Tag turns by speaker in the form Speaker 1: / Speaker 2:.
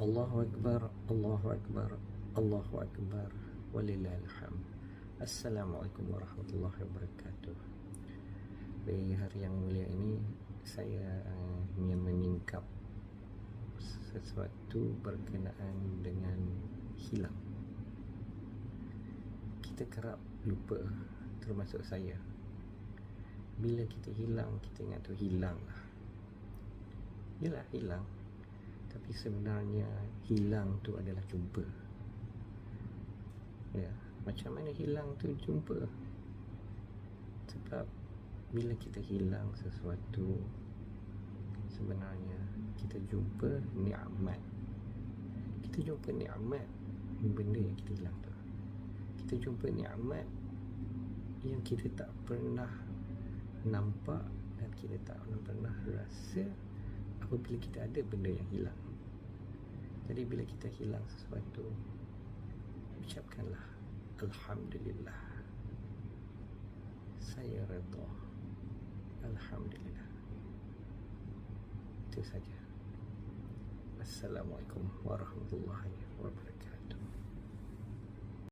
Speaker 1: Allahu Akbar, Allahu Akbar, Allahu Akbar, walillahil hamd. Assalamualaikum warahmatullahi wabarakatuh. Di hari yang mulia ini, saya ingin menyingkap sesuatu berkenaan dengan hilang. Kita kerap lupa, termasuk saya. Bila kita hilang, kita ingat tu hilang lah. Yelah, hilang. Tapi sebenarnya hilang tu adalah jumpa. Ya, macam mana hilang tu jumpa? Sebab bila kita hilang sesuatu, sebenarnya kita jumpa nikmat. Kita jumpa nikmat benda yang kita hilang tu. Kita jumpa nikmat yang kita tak pernah nampak dan kita tak pernah rasa apabila kita ada benda yang hilang. Jadi bila kita hilang sesuatu, ucapkanlah Alhamdulillah, saya redha, Alhamdulillah. Itu saja. Assalamualaikum warahmatullahi wabarakatuh.